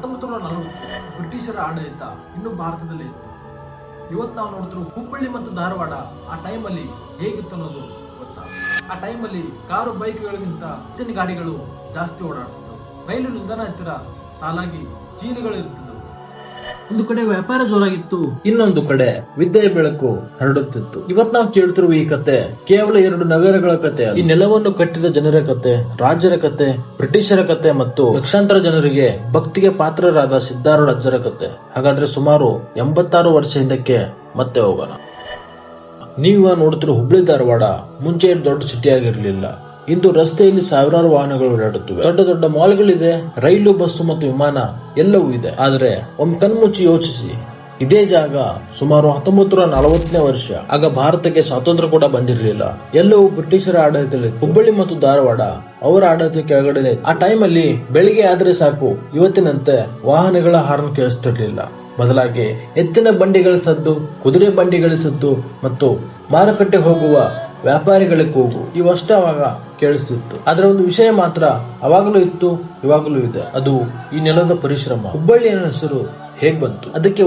1940 ಬ್ರಿಟಿಷರ ಆಡಳಿತ ಇನ್ನೂ ಭಾರತದಲ್ಲಿ ಇತ್ತು. ಇವತ್ತು ನಾವು ನೋಡಿದ್ರು ಹುಬ್ಬಳ್ಳಿ ಮತ್ತು ಧಾರವಾಡ ಆ ಟೈಮಲ್ಲಿ ಹೇಗಿತ್ತು ಅನ್ನೋದು ಗೊತ್ತಾ? ಆ ಟೈಮಲ್ಲಿ ಕಾರು ಬೈಕ್ಗಳಿಗಿಂತ ಎತ್ತಿನ ಗಾಡಿಗಳು ಜಾಸ್ತಿ ಓಡಾಡ್ತಿದ್ದವು. ರೈಲು ನಿಲ್ದಾಣ ಹತ್ತಿರ ಸಾಲಾಗಿ ಚೀಲಗಳು ಇರ್ತಿದ್ದವು. ಒಂದು ಕಡೆ ವ್ಯಾಪಾರ ಜೋರಾಗಿತ್ತು, ಇನ್ನೊಂದು ಕಡೆ ವಿದ್ಯೆಯ ಬೆಳಕು ಹರಡುತ್ತಿತ್ತು. ಇವತ್ ನಾವು ಕೇಳ್ತಿರುವ ಈ ಕತೆ ಕೇವಲ 2 ನಗರಗಳ ಕತೆ. ಈ ನೆಲವನ್ನು ಕಟ್ಟಿದ ಜನರ ಕತೆ, ರಾಜರ ಕತೆ, ಬ್ರಿಟಿಷರ ಕತೆ ಮತ್ತು ಲಕ್ಷಾಂತರ ಜನರಿಗೆ ಭಕ್ತಿಗೆ ಪಾತ್ರರಾದ ಸಿದ್ದಾರೂಢ ಅಜ್ಜರ ಕತೆ. ಹಾಗಾದ್ರೆ ಸುಮಾರು 86 ವರ್ಷ ಹಿಂದಕ್ಕೆ ಮತ್ತೆ ಹೋಗೋಣ. ನೀವು ನೋಡ್ತಿರೋ ಹುಬ್ಬಳ್ಳಿ ಧಾರವಾಡ ಮುಂಚೆ ದೊಡ್ಡ ಸಿಟಿ ಆಗಿರ್ಲಿಲ್ಲ. ಇಂದು ರಸ್ತೆಯಲ್ಲಿ ಸಾವಿರಾರು ವಾಹನಗಳು ಓಡಾಡುತ್ತವೆ. ದೊಡ್ಡ ದೊಡ್ಡ ಮಾಲ್ಗಳಿದೆ, ರೈಲು, ಬಸ್ಸು ಮತ್ತು ವಿಮಾನ ಎಲ್ಲವೂ ಇದೆ. ಆದ್ರೆ ಒಮ್ಮೆ ಕಣ್ಮುಚ್ಚಿ ಯೋಚಿಸಿ, ಇದೇ ಜಾಗ ಸುಮಾರು 1940ನೇ ವರ್ಷ. ಆಗ ಭಾರತಕ್ಕೆ ಸ್ವಾತಂತ್ರ್ಯ ಕೂಡ ಬಂದಿರಲಿಲ್ಲ. ಎಲ್ಲವೂ ಬ್ರಿಟಿಷರ ಆಡಳಿತದಲ್ಲಿ. ಹುಬ್ಬಳ್ಳಿ ಮತ್ತು ಧಾರವಾಡ ಅವರ ಆಡಳಿತ ಕೆಳಗಡೆ. ಆ ಟೈಮಲ್ಲಿ ಬೆಳಿಗ್ಗೆ ಆದ್ರೆ ಸಾಕು, ಇವತ್ತಿನಂತೆ ವಾಹನಗಳ ಹಾರ್ನ್ ಕೇಳಿಸ್ತಿರ್ಲಿಲ್ಲ. ಬದಲಾಗಿ ಎತ್ತಿನ ಬಂಡಿಗಳ ಸದ್ದು, ಕುದುರೆ ಬಂಡಿಗಳ ಸದ್ದು ಮತ್ತು ಮಾರುಕಟ್ಟೆ ಹೋಗುವ ವ್ಯಾಪಾರಿಗಳ ಕೂಗು ಇವಷ್ಟೇ ಅವಾಗ ಕೇಳಿಸ್ತಿತ್ತು. ಆದ್ರೆ ಒಂದು ವಿಷಯ ಮಾತ್ರ ಅವಾಗಲೂ ಇತ್ತು, ಇವಾಗಲೂ ಇದೆ. ಅದು ಈ ನೆಲದ ಪರಿಶ್ರಮ. ಹುಬ್ಬಳ್ಳಿ ಅನ್ನೋ ಹೆಸರು ಹೇಗ್ ಬಂತು? ಅದಕ್ಕೆ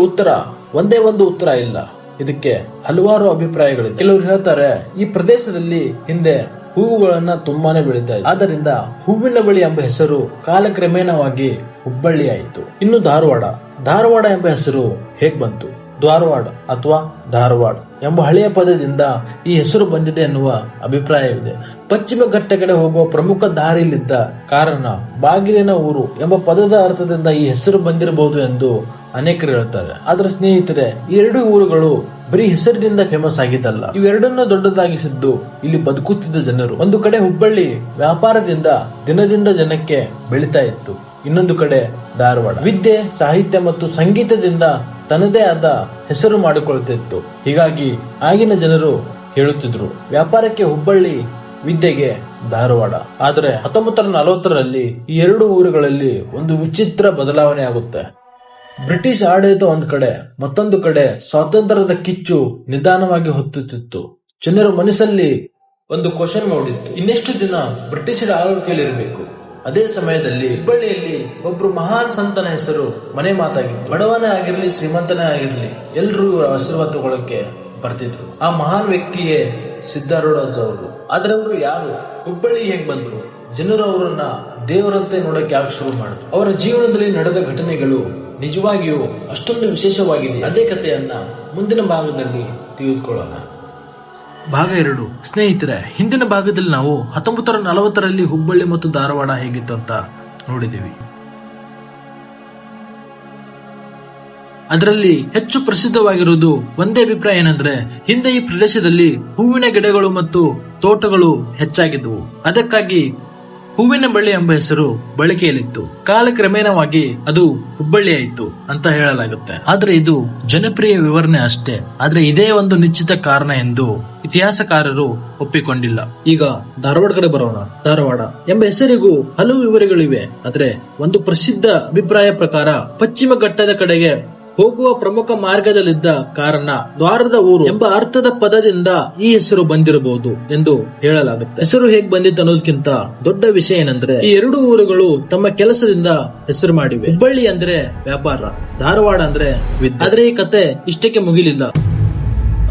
ಒಂದೇ ಒಂದು ಉತ್ತರ ಇಲ್ಲ. ಇದಕ್ಕೆ ಹಲವಾರು ಅಭಿಪ್ರಾಯಗಳಿವೆ. ಕೆಲವರು ಹೇಳ್ತಾರೆ, ಈ ಪ್ರದೇಶದಲ್ಲಿ ಹಿಂದೆ ಹೂವುಗಳನ್ನ ತುಂಬಾನೇ ಬೆಳೀತಾ ಇದೆ, ಆದ್ದರಿಂದ ಹೂವಿನ ಬಳಿ ಎಂಬ ಹೆಸರು ಕಾಲಕ್ರಮೇಣವಾಗಿ ಹುಬ್ಬಳ್ಳಿ ಆಯಿತು. ಇನ್ನು ಧಾರವಾಡ ಎಂಬ ಹೆಸರು ಹೇಗ್ ಬಂತು? ದ್ವಾರವಾಡ ಅಥವಾ ಧಾರವಾಡ ಎಂಬ ಹಳೆಯ ಪದದಿಂದ ಈ ಹೆಸರು ಬಂದಿದೆ ಎನ್ನುವ ಅಭಿಪ್ರಾಯವಿದೆ. ಪಶ್ಚಿಮ ಘಟ್ಟ ಕಡೆ ಹೋಗುವ ಪ್ರಮುಖ ದಾರಿಯಲ್ಲಿದ್ದ ಕಾರಣ ಬಾಗಿಲಿನ ಊರು ಎಂಬ ಪದದ ಅರ್ಥದಿಂದ ಈ ಹೆಸರು ಬಂದಿರಬಹುದು ಎಂದು ಅನೇಕರು ಹೇಳ್ತಾರೆ. ಆದ್ರೆ ಸ್ನೇಹಿತರೆ, ಈ 2 ಊರುಗಳು ಬರೀ ಹೆಸರಿನಿಂದ ಫೇಮಸ್ ಆಗಿದ್ದಲ್ಲ. ಇವೆರಡನ್ನು ದೊಡ್ಡದಾಗಿಸಿದ್ದು ಇಲ್ಲಿ ಬದುಕುತ್ತಿದ್ದ ಜನರು. ಒಂದು ಕಡೆ ಹುಬ್ಬಳ್ಳಿ ವ್ಯಾಪಾರದಿಂದ ದಿನದಿಂದ ಜನಕ್ಕೆ ಬೆಳೀತಾ ಇತ್ತು, ಇನ್ನೊಂದು ಕಡೆ ಧಾರವಾಡ ವಿದ್ಯೆ, ಸಾಹಿತ್ಯ ಮತ್ತು ಸಂಗೀತದಿಂದ ತನ್ನದೇ ಆದ ಹೆಸರು ಮಾಡಿಕೊಳ್ತಿತ್ತು. ಹೀಗಾಗಿ ಆಗಿನ ಜನರು ಹೇಳುತ್ತಿದ್ರು, ವ್ಯಾಪಾರಕ್ಕೆ ಹುಬ್ಬಳ್ಳಿ, ವಿದ್ಯೆಗೆ ಧಾರವಾಡ. ಆದರೆ 1940ರಲ್ಲಿ ಈ 2 ಊರುಗಳಲ್ಲಿ ಒಂದು ವಿಚಿತ್ರ ಬದಲಾವಣೆ ಆಗುತ್ತೆ. ಬ್ರಿಟಿಷ್ ಆಡಳಿತ ಒಂದ್ ಕಡೆ, ಮತ್ತೊಂದು ಕಡೆ ಸ್ವಾತಂತ್ರ್ಯದ ಕಿಚ್ಚು ನಿಧಾನವಾಗಿ ಹೊತ್ತುತ್ತಿತ್ತು. ಜನರ ಮನಸ್ಸಲ್ಲಿ ಒಂದು ಕ್ವಶನ್ ಮೂಡಿತ್ತು, ಇನ್ನೆಷ್ಟು ದಿನ ಬ್ರಿಟಿಷರ ಆಳ್ವಿಕೆಯಲ್ಲಿ ಇರಬೇಕು? ಅದೇ ಸಮಯದಲ್ಲಿ ಹುಬ್ಬಳ್ಳಿಯಲ್ಲಿ ಒಬ್ರು ಮಹಾನ್ ಸಂತನ ಹೆಸರು ಮನೆ ಮಾತಾಗಿತ್ತು. ಬಡವನೇ ಆಗಿರ್ಲಿ, ಶ್ರೀಮಂತನೇ ಆಗಿರ್ಲಿ, ಎಲ್ರೂ ಆಶೀರ್ವಾದ ತಗೊಳಕ್ಕೆ ಬರ್ತಿದ್ರು. ಆ ಮಹಾನ್ ವ್ಯಕ್ತಿಯೇ ಸಿದ್ದಾರೂಢ ಅಜ್ಜ ಅವರು. ಆದ್ರೆ ಅವರು ಯಾರು? ಹುಬ್ಬಳ್ಳಿ ಹೇಗ್ ಬಂದ್ರು? ಜನರು ಅವರನ್ನ ದೇವರಂತೆ ನೋಡಕ್ಕೆ ಯಾಕೆ ಶುರು ಮಾಡಿದ್ರು? ಅವರ ಜೀವನದಲ್ಲಿ ನಡೆದ ಘಟನೆಗಳು ನಿಜವಾಗಿಯೂ ಅಷ್ಟೊಂದು ವಿಶೇಷವಾಗಿದೆ. ಅದೇ ಕಥೆಯನ್ನ ಮುಂದಿನ ಭಾಗದಲ್ಲಿ ತಿಳಿದುಕೊಳ್ಳೋಣ. ಭಾಗ 2. ಸ್ನೇಹಿತರೆ, ಹಿಂದಿನ ಭಾಗದಲ್ಲಿ ನಾವು 1940ರಲ್ಲಿ ಹುಬ್ಬಳ್ಳಿ ಮತ್ತು ಧಾರವಾಡ ಹೇಗಿತ್ತು ಅಂತ ನೋಡಿದ್ದೀವಿ. ಅದರಲ್ಲಿ ಹೆಚ್ಚು ಪ್ರಸಿದ್ಧವಾಗಿರುವುದು ಒಂದೇ ಅಭಿಪ್ರಾಯ ಏನಂದ್ರೆ, ಹಿಂದೆ ಈ ಪ್ರದೇಶದಲ್ಲಿ ಹೂವಿನ ಗಿಡಗಳು ಮತ್ತು ತೋಟಗಳು ಹೆಚ್ಚಾಗಿದ್ದವು. ಅದಕ್ಕಾಗಿ ಹೂವಿನ ಬಳ್ಳಿ ಎಂಬ ಹೆಸರು ಬಳಕೆಯಲ್ಲಿತ್ತು. ಕಾಲಕ್ರಮೇಣವಾಗಿ ಅದು ಹುಬ್ಬಳ್ಳಿ ಆಯಿತು ಅಂತ ಹೇಳಲಾಗುತ್ತೆ. ಆದ್ರೆ ಇದು ಜನಪ್ರಿಯ ವಿವರಣೆ ಅಷ್ಟೇ. ಆದ್ರೆ ಇದೇ ಒಂದು ನಿಶ್ಚಿತ ಕಾರಣ ಎಂದು ಇತಿಹಾಸಕಾರರು ಒಪ್ಪಿಕೊಂಡಿಲ್ಲ. ಈಗ ಧಾರವಾಡ ಕಡೆ ಬರೋಣ. ಧಾರವಾಡ ಎಂಬ ಹೆಸರಿಗೂ ಹಲವು ವಿವರಗಳಿವೆ. ಆದ್ರೆ ಒಂದು ಪ್ರಸಿದ್ಧ ಅಭಿಪ್ರಾಯ ಪ್ರಕಾರ ಪಶ್ಚಿಮ ಘಟ್ಟದ ಕಡೆಗೆ ಹೋಗುವ ಪ್ರಮುಖ ಮಾರ್ಗದಲ್ಲಿದ್ದ ಕಾರಣ ದ್ವಾರದ ಊರು ಎಂಬ ಅರ್ಥದ ಪದದಿಂದ ಈ ಹೆಸರು ಬಂದಿರಬಹುದು ಎಂದು ಹೇಳಲಾಗುತ್ತೆ. ಹೆಸರು ಹೇಗ್ ಬಂದಿತ್ತು ಅನ್ನೋದಕ್ಕಿಂತ ದೊಡ್ಡ ವಿಷಯ ಏನಂದ್ರೆ, ಈ 2 ಊರುಗಳು ತಮ್ಮ ಕೆಲಸದಿಂದ ಹೆಸರು ಮಾಡಿವೆ. ಹುಬ್ಬಳ್ಳಿ ಅಂದ್ರೆ ವ್ಯಾಪಾರ, ಧಾರವಾಡ ಅಂದ್ರೆ ವಿದ್ಯೆ. ಆದ್ರೆ ಈ ಕತೆ ಇಷ್ಟಕ್ಕೆ ಮುಗಿಲಿಲ್ಲ.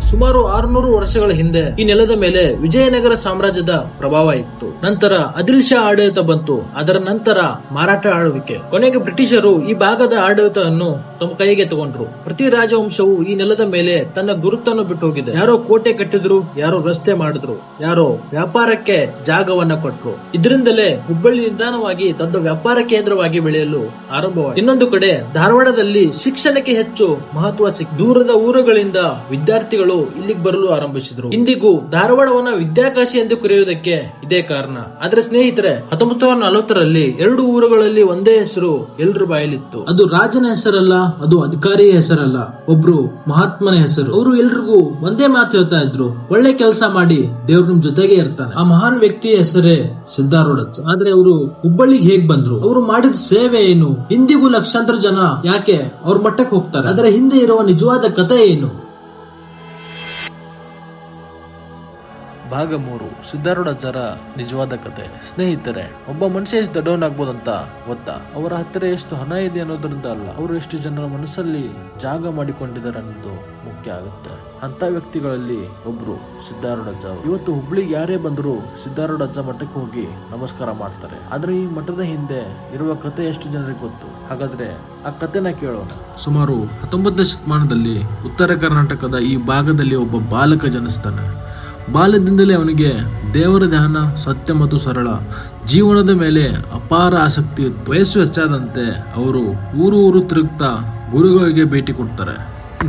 ಸುಮಾರು 600 ವರ್ಷಗಳ ಹಿಂದೆ ಈ ನೆಲದ ಮೇಲೆ ವಿಜಯನಗರ ಸಾಮ್ರಾಜ್ಯದ ಪ್ರಭಾವ ಇತ್ತು. ನಂತರ ಆದಿಲ್ ಶಾ ಆಡಳಿತ ಬಂತು. ಅದರ ನಂತರ ಮರಾಠ ಆಳ್ವಿಕೆ. ಕೊನೆಗೆ ಬ್ರಿಟಿಷರು ಈ ಭಾಗದ ಆಡಳಿತವನ್ನು ತಮ್ಮ ಕೈಗೆ ತಗೊಂಡ್ರು. ಪ್ರತಿ ರಾಜವಂಶವು ಈ ನೆಲದ ಮೇಲೆ ತನ್ನ ಗುರುತನ್ನು ಬಿಟ್ಟು ಹೋಗಿದೆ. ಯಾರೋ ಕೋಟೆ ಕಟ್ಟಿದ್ರು, ಯಾರೋ ರಸ್ತೆ ಮಾಡಿದ್ರು, ಯಾರೋ ವ್ಯಾಪಾರಕ್ಕೆ ಜಾಗವನ್ನ ಕೊಟ್ರು. ಇದರಿಂದಲೇ ಹುಬ್ಬಳ್ಳಿ ನಿಧಾನವಾಗಿ ದೊಡ್ಡ ವ್ಯಾಪಾರ ಕೇಂದ್ರವಾಗಿ ಬೆಳೆಯಲು ಆರಂಭವಾಯಿತು. ಇನ್ನೊಂದು ಕಡೆ ಧಾರವಾಡದಲ್ಲಿ ಶಿಕ್ಷಣಕ್ಕೆ ಹೆಚ್ಚು ಮಹತ್ವ ಸಿಕ್ಕಿತು. ದೂರದ ಊರುಗಳಿಂದ ವಿದ್ಯಾರ್ಥಿಗಳು ಇಲ್ಲಿಗೆ ಬರಲು ಆರಂಭಿಸಿದ್ರು. ಇಂದಿಗೂ ಧಾರವಾಡವನ್ನ ವಿದ್ಯಾಕಾಶಿ ಎಂದು ಕರೆಯುವುದಕ್ಕೆ ಇದೇ ಕಾರಣ. ಆದ್ರೆ ಸ್ನೇಹಿತರೆ, 1940ರಲ್ಲಿ 2 ಊರುಗಳಲ್ಲಿ ಒಂದೇ ಹೆಸರು ಎಲ್ಲರ ಬಾಯಲ್ಲಿತ್ತು. ಅದು ರಾಜನ ಹೆಸರಲ್ಲ, ಅದು ಅಧಿಕಾರಿಯ ಹೆಸರಲ್ಲ, ಒಬ್ರು ಮಹಾತ್ಮನ ಹೆಸರು. ಅವರು ಎಲ್ರಿಗೂ ಒಂದೇ ಮಾತು ಹೇಳ್ತಾ ಇದ್ರು, ಒಳ್ಳೆ ಕೆಲಸ ಮಾಡಿ ದೇವ್ರ ನಿಮ್ ಜೊತೆಗೆ ಇರ್ತಾನೆ. ಆ ಮಹಾನ್ ವ್ಯಕ್ತಿಯ ಹೆಸರೇ ಸಿದ್ದಾರೂಢ. ಆದ್ರೆ ಅವರು ಹುಬ್ಬಳ್ಳಿಗೆ ಹೇಗ್ ಬಂದ್ರು? ಅವರು ಮಾಡಿದ ಸೇವೆ ಏನು? ಇಂದಿಗೂ ಲಕ್ಷಾಂತರ ಜನ ಯಾಕೆ ಅವ್ರ ಮಟ್ಟಕ್ಕೆ ಹೋಗ್ತಾರೆ? ಅದರ ಹಿಂದೆ ಇರುವ ನಿಜವಾದ ಕಥೆ ಏನು? ಭಾಗ 3 ಸಿದ್ಧಾರೂಢಾಚಾರ ನಿಜವಾದ ಕತೆ. ಸ್ನೇಹಿತರೆ, ಒಬ್ಬ ಮನುಷ್ಯ ಎಷ್ಟು ದೊಡ್ಡವನಾಗ್ಬೋದಂತ ಗೊತ್ತಾ? ಅವರ ಹತ್ತಿರ ಎಷ್ಟು ಹಣ ಇದೆ ಅನ್ನೋದ್ರಿಂದ ಅಲ್ಲ, ಅವರು ಎಷ್ಟು ಜನರ ಮನಸ್ಸಲ್ಲಿ ಜಾಗ ಮಾಡಿಕೊಂಡಿದ್ದಾರೆ ಅನ್ನೋದು ಮುಖ್ಯ ಆಗುತ್ತೆ. ಅಂತ ವ್ಯಕ್ತಿಗಳಲ್ಲಿ ಒಬ್ರು ಸಿದ್ಧಾರೂಢಾಚಾರ. ಇವತ್ತು ಹುಬ್ಳಿಗೆ ಯಾರೇ ಬಂದ್ರು ಸಿದ್ಧಾರೂಢಾಚಾರ ಮಠಕ್ಕೆ ಹೋಗಿ ನಮಸ್ಕಾರ ಮಾಡ್ತಾರೆ. ಆದ್ರೆ ಈ ಮಠದ ಹಿಂದೆ ಇರುವ ಕತೆ ಎಷ್ಟು ಜನರಿಗೆ ಗೊತ್ತು? ಹಾಗಾದ್ರೆ ಆ ಕತೆನ ಕೇಳೋಣ. ಸುಮಾರು 19ನೇ ಶತಮಾನದಲ್ಲಿ ಉತ್ತರ ಕರ್ನಾಟಕದ ಈ ಭಾಗದಲ್ಲಿ ಒಬ್ಬ ಬಾಲಕ ಜನಿಸ್ತಾನೆ. ಬಾಲ್ಯದಿಂದಲೇ ಅವನಿಗೆ ದೇವರ ಧ್ಯಾನ, ಸತ್ಯ ಮತ್ತು ಸರಳ ಜೀವನದ ಮೇಲೆ ಅಪಾರ ಆಸಕ್ತಿ ಇತ್ತು. ವಯಸ್ಸು ಹೆಚ್ಚಾದಂತೆ ಅವರು ಊರು ತಿರುಗ್ತಾ ಗುರುಗಳಿಗೆ ಭೇಟಿ ಕೊಡ್ತಾರೆ.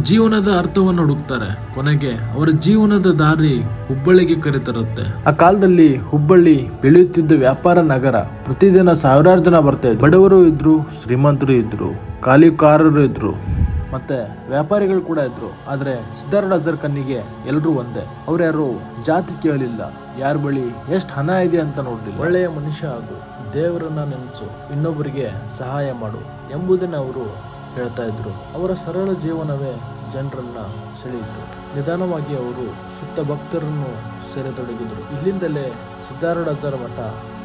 ಜೀವನದ ಅರ್ಥವನ್ನು ಹುಡುಕ್ತಾರೆ. ಕೊನೆಗೆ ಅವರ ಜೀವನದ ದಾರಿ ಹುಬ್ಬಳ್ಳಿಗೆ ಕರೆತರುತ್ತೆ. ಆ ಕಾಲದಲ್ಲಿ ಹುಬ್ಬಳ್ಳಿ ಬೆಳೆಯುತ್ತಿದ್ದ ವ್ಯಾಪಾರ ನಗರ. ಪ್ರತಿದಿನ ಸಾವಿರಾರು ಜನ ಬರ್ತಾ ಇದ್ರು. ಬಡವರು ಇದ್ರು, ಶ್ರೀಮಂತರು ಇದ್ರು, ಕಾಲಿಕಾರರು ಇದ್ರು, ಮತ್ತೆ ವ್ಯಾಪಾರಿಗಳು ಕೂಡ ಇದ್ರು. ಆದ್ರೆ ಸಿದ್ಧಾರೂಢಾಚಾರ ಕಣ್ಣಿಗೆ ಎಲ್ರೂ ಒಂದೇ. ಅವ್ರ್ಯಾರು ಜಾತಿ ಕೇಳಲಿಲ್ಲ, ಯಾರ ಬಳಿ ಎಷ್ಟು ಹಣ ಇದೆ ಅಂತ ನೋಡ್ಲಿಲ್ಲ. ಒಳ್ಳೆಯ ಮನುಷ್ಯ ಆಗು, ದೇವರನ್ನ ನೆನೆಸು, ಇನ್ನೊಬ್ಬರಿಗೆ ಸಹಾಯ ಮಾಡು ಎಂಬುದನ್ನ ಅವರು ಹೇಳ್ತಾ ಇದ್ರು. ಅವರ ಸರಳ ಜೀವನವೇ ಜನರನ್ನ ಸೆಳೆಯಿತು. ನಿಧಾನವಾಗಿ ಅವರು ಸುತ್ತ ಭಕ್ತರನ್ನು ಸೇರತೊಡಗಿದ್ರು. ಇಲ್ಲಿಂದಲೇ ಸಿದ್ಧಾರೂಢಾಚಾರ ಮಠ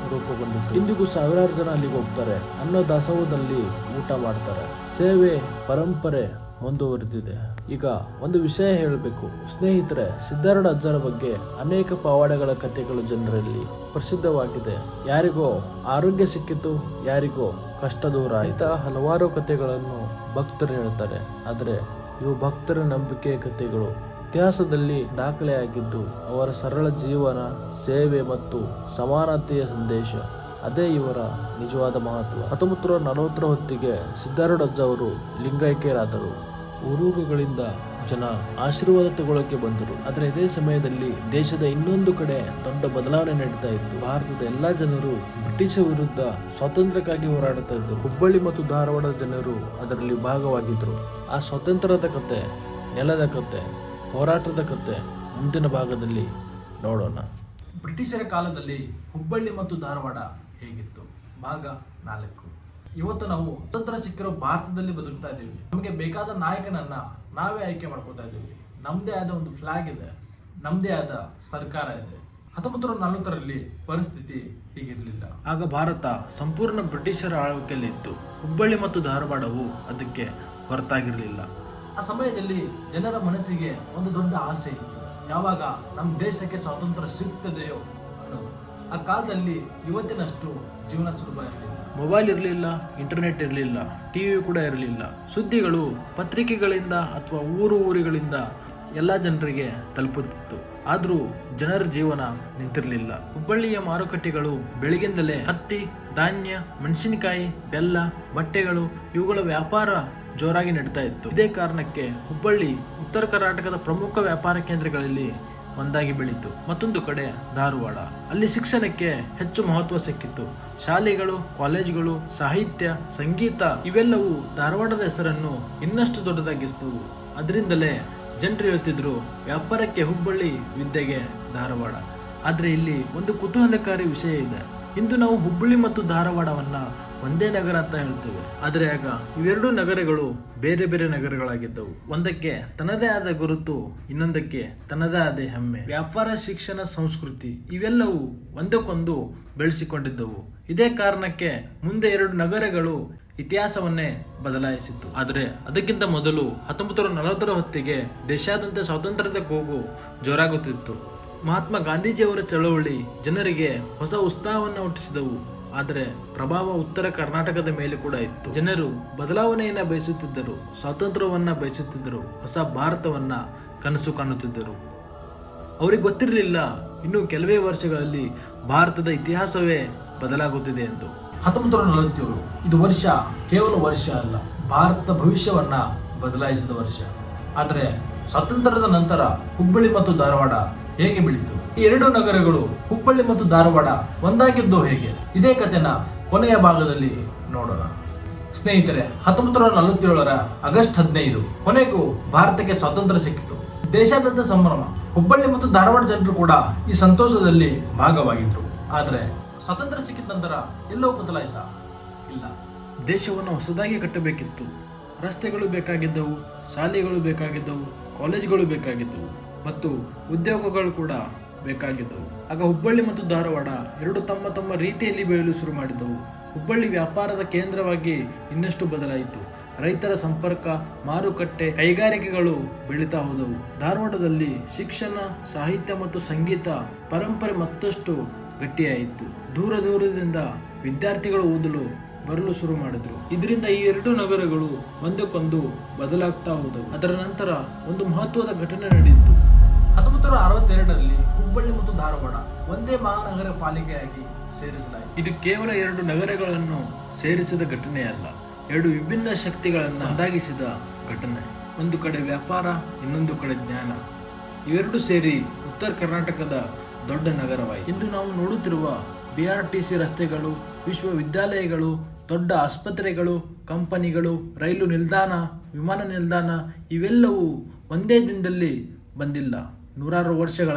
ರೂಪುಗೊಂಡಿತ್ತು. ಇಂದಿಗೂ ಸಾವಿರಾರು ಜನ ಅಲ್ಲಿಗೆ ಹೋಗ್ತಾರೆ. ಅನ್ನೋ ದಾಸೋಹದಲ್ಲಿ ಊಟ ಮಾಡ್ತಾರೆ. ಸೇವೆ ಪರಂಪರೆ ಮುಂದುವರೆದಿದೆ. ಈಗ ಒಂದು ವಿಷಯ ಹೇಳಬೇಕು ಸ್ನೇಹಿತರೆ, ಸಿದ್ಧಾರೂಢಾಚಾರ ಬಗ್ಗೆ ಅನೇಕ ಪವಾಡಗಳ ಕಥೆಗಳು ಜನರಲ್ಲಿ ಪ್ರಸಿದ್ಧವಾಗಿದೆ. ಯಾರಿಗೋ ಆರೋಗ್ಯ ಸಿಕ್ಕಿತು, ಯಾರಿಗೋ ಕಷ್ಟ ದೂರ ಆಯ್ತಾ, ಹಲವಾರು ಕಥೆಗಳನ್ನು ಭಕ್ತರು ಹೇಳ್ತಾರೆ. ಆದರೆ ಇವು ಭಕ್ತರ ನಂಬಿಕೆಯ ಕಥೆಗಳು. ಇತಿಹಾಸದಲ್ಲಿ ದಾಖಲೆಯಾಗಿದ್ದು ಅವರ ಸರಳ ಜೀವನ, ಸೇವೆ ಮತ್ತು ಸಮಾನತೆಯ ಸಂದೇಶ. ಅದೇ ಇವರ ನಿಜವಾದ ಮಹತ್ವ. 1940ರ ಹೊತ್ತಿಗೆ ಸಿದ್ಧಾರೂಢಾಚಾರ ಅವರು ಲಿಂಗೈಕ್ಯರಾದರು. ಊರೂರುಗಳಿಂದ ಜನ ಆಶೀರ್ವಾದ ತಗೊಳ್ಳೋಕೆ ಬಂದರು. ಆದರೆ ಇದೇ ಸಮಯದಲ್ಲಿ ದೇಶದ ಇನ್ನೊಂದು ಕಡೆ ದೊಡ್ಡ ಬದಲಾವಣೆ ನಡೀತಾ ಇತ್ತು. ಭಾರತದ ಎಲ್ಲಾ ಜನರು ಬ್ರಿಟಿಷ್ ವಿರುದ್ಧ ಸ್ವಾತಂತ್ರ್ಯಕ್ಕಾಗಿ ಹೋರಾಡ್ತಾ ಇದ್ದರು. ಹುಬ್ಬಳ್ಳಿ ಮತ್ತು ಧಾರವಾಡದ ಜನರು ಅದರಲ್ಲಿ ಭಾಗವಾಗಿದ್ದರು. ಆ ಸ್ವಾತಂತ್ರ್ಯದ ಕತೆ, ನೆಲದ ಕತೆ, ಹೋರಾಟದ ಕತೆ ಮುಂದಿನ ಭಾಗದಲ್ಲಿ ನೋಡೋಣ. ಬ್ರಿಟಿಷರ ಕಾಲದಲ್ಲಿ ಹುಬ್ಬಳ್ಳಿ ಮತ್ತು ಧಾರವಾಡ ಹೇಗಿತ್ತು? ಭಾಗ 4. ಇವತ್ತು ನಾವು ಸ್ವತಂತ್ರ ಸಿಕ್ಕಿರೋ ಭಾರತದಲ್ಲಿ ಬದುಕ್ತಾ ಇದ್ದೀವಿ. ನಮಗೆ ಬೇಕಾದ ನಾಯಕನನ್ನ ನಾವೇ ಆಯ್ಕೆ ಮಾಡ್ಕೋತಾ ಇದ್ದೀವಿ. ನಮ್ದೇ ಆದ ಒಂದು ಫ್ಲಾಗ್ ಇದೆ, ನಮ್ದೇ ಆದ ಸರ್ಕಾರ ಇದೆ. 1940ರಲ್ಲಿ ಪರಿಸ್ಥಿತಿ ಹೀಗಿರಲಿಲ್ಲ. ಆಗ ಭಾರತ ಸಂಪೂರ್ಣ ಬ್ರಿಟಿಷರ ಆಳ್ವಿಕೆಯಲ್ಲಿ ಇತ್ತು. ಹುಬ್ಬಳ್ಳಿ ಮತ್ತು ಧಾರವಾಡವು ಅದಕ್ಕೆ ಹೊರತಾಗಿರಲಿಲ್ಲ. ಆ ಸಮಯದಲ್ಲಿ ಜನರ ಮನಸ್ಸಿಗೆ ಒಂದು ದೊಡ್ಡ ಆಸೆ ಇತ್ತು, ಯಾವಾಗ ನಮ್ಮ ದೇಶಕ್ಕೆ ಸ್ವಾತಂತ್ರ್ಯ ಸಿಗ್ತದೆಯೋ ಅನ್ನೋದು. ಆ ಕಾಲದಲ್ಲಿ ಇವತ್ತಿನಷ್ಟು ಜೀವನ ಸುಲಭ ಇರಲಿಲ್ಲ. ಮೊಬೈಲ್ ಇರಲಿಲ್ಲ, ಇಂಟರ್ನೆಟ್ ಇರಲಿಲ್ಲ, ಟಿವಿ ಕೂಡ ಇರಲಿಲ್ಲ. ಸುದ್ದಿಗಳು ಪತ್ರಿಕೆಗಳಿಂದ ಅಥವಾ ಊರುಗಳಿಂದ ಎಲ್ಲ ಜನರಿಗೆ ತಲುಪುತ್ತಿತ್ತು. ಆದರೂ ಜನರ ಜೀವನ ನಿಂತಿರಲಿಲ್ಲ. ಹುಬ್ಬಳ್ಳಿಯ ಮಾರುಕಟ್ಟೆಗಳು ಬೆಳಗಿಂದಲೇ ಹತ್ತಿ, ಧಾನ್ಯ, ಮೆಣಸಿನಕಾಯಿ, ಬೆಲ್ಲ, ಬಟ್ಟೆಗಳು ಇವುಗಳ ವ್ಯಾಪಾರ ಜೋರಾಗಿ ನಡೀತಾ ಇತ್ತು. ಇದೇ ಕಾರಣಕ್ಕೆ ಹುಬ್ಬಳ್ಳಿ ಉತ್ತರ ಕರ್ನಾಟಕದ ಪ್ರಮುಖ ವ್ಯಾಪಾರ ಕೇಂದ್ರಗಳಲ್ಲಿ ಒಂದಾಗಿ ಬೆಳೀತು. ಮತ್ತೊಂದು ಕಡೆ ಧಾರವಾಡ, ಅಲ್ಲಿ ಶಿಕ್ಷಣಕ್ಕೆ ಹೆಚ್ಚು ಮಹತ್ವ ಸಿಕ್ಕಿತ್ತು. ಶಾಲೆಗಳು, ಕಾಲೇಜುಗಳು, ಸಾಹಿತ್ಯ, ಸಂಗೀತ ಇವೆಲ್ಲವೂ ಧಾರವಾಡದ ಹೆಸರನ್ನು ಇನ್ನಷ್ಟು ದೊಡ್ಡದಾಗಿಸಿದವು. ಅದರಿಂದಲೇ ಜನರು ಹೇಳ್ತಿದ್ರು, ವ್ಯಾಪಾರಕ್ಕೆ ಹುಬ್ಬಳ್ಳಿ, ವಿದ್ಯೆಗೆ ಧಾರವಾಡ. ಆದರೆ ಇಲ್ಲಿ ಒಂದು ಕುತೂಹಲಕಾರಿ ವಿಷಯ ಇದೆ. ಇಂದು ನಾವು ಹುಬ್ಬಳ್ಳಿ ಮತ್ತು ಧಾರವಾಡವನ್ನ ಒಂದೇ ನಗರ ಅಂತ ಹೇಳ್ತೇವೆ. ಆದರೆ ಆಗ ಇವೆರಡೂ ನಗರಗಳು ಬೇರೆ ಬೇರೆ ನಗರಗಳಾಗಿದ್ದವು. ಒಂದಕ್ಕೆ ತನ್ನದೇ ಆದ ಗುರುತು, ಇನ್ನೊಂದಕ್ಕೆ ತನ್ನದೇ ಆದ ಹೆಮ್ಮೆ. ವ್ಯಾಪಾರ, ಶಿಕ್ಷಣ, ಸಂಸ್ಕೃತಿ ಇವೆಲ್ಲವೂ ಒಂದಕ್ಕೊಂದು ಬೆಳೆಸಿಕೊಂಡಿದ್ದವು. ಇದೇ ಕಾರಣಕ್ಕೆ ಮುಂದೆ ಎರಡು ನಗರಗಳು ಇತಿಹಾಸವನ್ನೇ ಬದಲಾಯಿಸಿತು. ಆದರೆ ಅದಕ್ಕಿಂತ ಮೊದಲು 1940ರ ಹೊತ್ತಿಗೆ ದೇಶಾದ್ಯಂತ ಸ್ವಾತಂತ್ರ್ಯದ ಕೂಗು ಜೋರಾಗುತ್ತಿತ್ತು. ಮಹಾತ್ಮ ಗಾಂಧೀಜಿಯವರ ಚಳವಳಿ ಜನರಿಗೆ ಹೊಸ ಉತ್ಸಾಹವನ್ನು ಹುಟ್ಟಿಸಿದವು. ಆದರೆ ಪ್ರಭಾವ ಉತ್ತರ ಕರ್ನಾಟಕದ ಮೇಲೆ ಕೂಡ ಇತ್ತು. ಜನರು ಬದಲಾವಣೆಯನ್ನ ಬಯಸುತ್ತಿದ್ದರು, ಸ್ವಾತಂತ್ರ್ಯವನ್ನ ಬಯಸುತ್ತಿದ್ದರು, ಹೊಸ ಭಾರತವನ್ನ ಕನಸು ಕಾಣುತ್ತಿದ್ದರು. ಅವರಿಗೆ ಗೊತ್ತಿರಲಿಲ್ಲ ಇನ್ನು ಕೆಲವೇ ವರ್ಷಗಳಲ್ಲಿ ಭಾರತದ ಇತಿಹಾಸವೇ ಬದಲಾಗುತ್ತಿದೆ ಎಂದು. 1947 ಇದು ವರ್ಷ ಕೇವಲ ವರ್ಷ ಅಲ್ಲ, ಭಾರತದ ಭವಿಷ್ಯವನ್ನ ಬದಲಾಯಿಸಿದ ವರ್ಷ. ಆದರೆ ಸ್ವಾತಂತ್ರ್ಯದ ನಂತರ ಹುಬ್ಬಳ್ಳಿ ಮತ್ತು ಧಾರವಾಡ ಹೇಗೆ ಬೆಳೀತು? ಈ ಎರಡು ನಗರಗಳು ಹುಬ್ಬಳ್ಳಿ ಮತ್ತು ಧಾರವಾಡ ಒಂದಾಗಿದ್ದು ಹೇಗೆ? ಇದೇ ಕಥೆನ ಕೊನೆಯ ಭಾಗದಲ್ಲಿ ನೋಡೋಣ. ಸ್ನೇಹಿತರೆ, 1947ರ ಆಗಸ್ಟ್ 15 ಕೊನೆಗೂ ಭಾರತಕ್ಕೆ ಸ್ವಾತಂತ್ರ್ಯ ಸಿಕ್ಕಿತು. ದೇಶಾದ್ಯಂತ ಸಂಭ್ರಮ. ಹುಬ್ಬಳ್ಳಿ ಮತ್ತು ಧಾರವಾಡ ಜನರು ಕೂಡ ಈ ಸಂತೋಷದಲ್ಲಿ ಭಾಗವಾಗಿದ್ರು. ಆದರೆ ಸ್ವಾತಂತ್ರ್ಯ ಸಿಕ್ಕಿದ ನಂತರ ಎಲ್ಲವೂ ಬದಲಾಯ್ತಾ? ಇಲ್ಲ. ದೇಶವನ್ನು ಹೊಸದಾಗಿ ಕಟ್ಟಬೇಕಿತ್ತು. ರಸ್ತೆಗಳು ಬೇಕಾಗಿದ್ದವು, ಶಾಲೆಗಳು ಬೇಕಾಗಿದ್ದವು, ಕಾಲೇಜುಗಳು ಬೇಕಾಗಿದ್ದವು ಮತ್ತು ಉದ್ಯೋಗಗಳು ಕೂಡ ಬೇಕಾಗಿದ್ದವು. ಆಗ ಹುಬ್ಬಳ್ಳಿ ಮತ್ತು ಧಾರವಾಡ ಎರಡು ತಮ್ಮ ತಮ್ಮ ರೀತಿಯಲ್ಲಿ ಬೆಳೆಯಲು ಶುರು ಮಾಡಿದವು. ಹುಬ್ಬಳ್ಳಿ ವ್ಯಾಪಾರದ ಕೇಂದ್ರವಾಗಿ ಇನ್ನಷ್ಟು ಬದಲಾಯಿತು. ರೈತರ ಸಂಪರ್ಕ, ಮಾರುಕಟ್ಟೆ, ಕೈಗಾರಿಕೆಗಳು ಬೆಳೀತಾ ಹೋದವು. ಧಾರವಾಡದಲ್ಲಿ ಶಿಕ್ಷಣ, ಸಾಹಿತ್ಯ ಮತ್ತು ಸಂಗೀತ ಪರಂಪರೆ ಮತ್ತಷ್ಟು ಗಟ್ಟಿಯಾಯಿತು. ದೂರದಿಂದ ವಿದ್ಯಾರ್ಥಿಗಳು ಓದಲು ಬರಲು ಶುರು ಮಾಡಿದ್ರು. ಇದರಿಂದ ಈ ಎರಡು ನಗರಗಳು ಒಂದಕ್ಕೊಂದು ಬದಲಾಗ್ತಾ ಹೋದವು. ಅದರ ನಂತರ ಒಂದು ಮಹತ್ವದ ಘಟನೆ ನಡೆಯಿತು. 1962ರಲ್ಲಿ ಹುಬ್ಬಳ್ಳಿ ಮತ್ತು ಧಾರವಾಡ ಒಂದೇ ಮಹಾನಗರ ಪಾಲಿಕೆಯಾಗಿ ಸೇರಿಸಲಾಯಿತು. ಇದು ಕೇವಲ ಎರಡು ನಗರಗಳನ್ನು ಸೇರಿಸಿದ ಘಟನೆಯಲ್ಲ, ಎರಡು ವಿಭಿನ್ನ ಶಕ್ತಿಗಳನ್ನು ಒಂದಾಗಿಸಿದ ಘಟನೆ. ಒಂದು ಕಡೆ ವ್ಯಾಪಾರ, ಇನ್ನೊಂದು ಕಡೆ ಜ್ಞಾನ. ಇವೆರಡು ಸೇರಿ ಉತ್ತರ ಕರ್ನಾಟಕದ ದೊಡ್ಡ ನಗರವಾಯಿತು. ಇಂದು ನಾವು ನೋಡುತ್ತಿರುವ BRTC ರಸ್ತೆಗಳು, ವಿಶ್ವವಿದ್ಯಾಲಯಗಳು, ದೊಡ್ಡ ಆಸ್ಪತ್ರೆಗಳು, ಕಂಪನಿಗಳು, ರೈಲು ನಿಲ್ದಾಣ, ವಿಮಾನ ನಿಲ್ದಾಣ ಇವೆಲ್ಲವೂ ಒಂದೇ ದಿನದಲ್ಲಿ ಬಂದಿಲ್ಲ. ನೂರಾರು ವರ್ಷಗಳ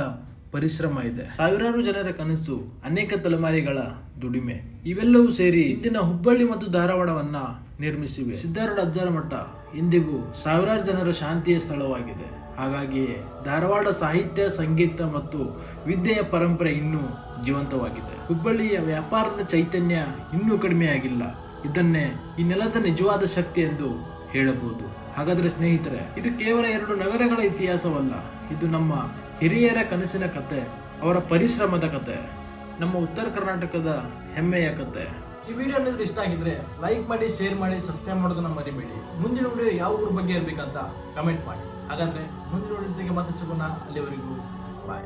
ಪರಿಶ್ರಮ ಇದೆ. ಸಾವಿರಾರು ಜನರ ಕನಸು, ಅನೇಕ ತಲೆಮಾರಿಗಳ ದುಡಿಮೆ ಇವೆಲ್ಲವೂ ಸೇರಿ ಇಂದಿನ ಹುಬ್ಬಳ್ಳಿ ಮತ್ತು ಧಾರವಾಡವನ್ನ ನಿರ್ಮಿಸಿವೆ. ಸಿದ್ದಾರೂಢ ಅಜ್ಜರ ಮಠ ಇಂದಿಗೂ ಸಾವಿರಾರು ಜನರ ಶಾಂತಿಯ ಸ್ಥಳವಾಗಿದೆ. ಹಾಗಾಗಿಯೇ ಧಾರವಾಡ ಸಾಹಿತ್ಯ, ಸಂಗೀತ ಮತ್ತು ವಿದ್ಯೆಯ ಪರಂಪರೆ ಇನ್ನೂ ಜೀವಂತವಾಗಿದೆ. ಹುಬ್ಬಳ್ಳಿಯ ವ್ಯಾಪಾರದ ಚೈತನ್ಯ ಇನ್ನೂ ಕಡಿಮೆಯಾಗಿಲ್ಲ. ಇದನ್ನೇ ಈ ನೆಲದ ನಿಜವಾದ ಶಕ್ತಿ ಎಂದು ಹೇಳಬಹುದು. ಹಾಗಾದ್ರೆ ಸ್ನೇಹಿತರೆ, ಇದು ಕೇವಲ ಎರಡು ನಗರಗಳ ಇತಿಹಾಸವಲ್ಲ, ಇದು ನಮ್ಮ ಹಿರಿಯರ ಕನಸಿನ ಕತೆ, ಅವರ ಪರಿಶ್ರಮದ ಕತೆ, ನಮ್ಮ ಉತ್ತರ ಕರ್ನಾಟಕದ ಹೆಮ್ಮೆಯ ಕತೆ. ಈ ವಿಡಿಯೋ ನಿಮಗೆ ಇಷ್ಟ ಆಗಿದ್ರೆ ಲೈಕ್ ಮಾಡಿ, ಶೇರ್ ಮಾಡಿ, ಸಬ್ಸ್ಕ್ರೈಬ್ ಮಾಡೋದನ್ನ ಮರಿಬೇಡಿ. ಮುಂದಿನ ವಿಡಿಯೋ ಯಾವ ಊರ ಬಗ್ಗೆ ಇರಬೇಕಂತ ಕಮೆಂಟ್ ಮಾಡಿ. ಹಾಗಾದ್ರೆ ಮುಂದಿನ ವಿಡಿಯೋ ಜೊತೆಗೆ ಮತ್ತೆ ಸಿಗೋಣ. ಅಲ್ಲಿವರೆಗೂ ಬಾಯ್.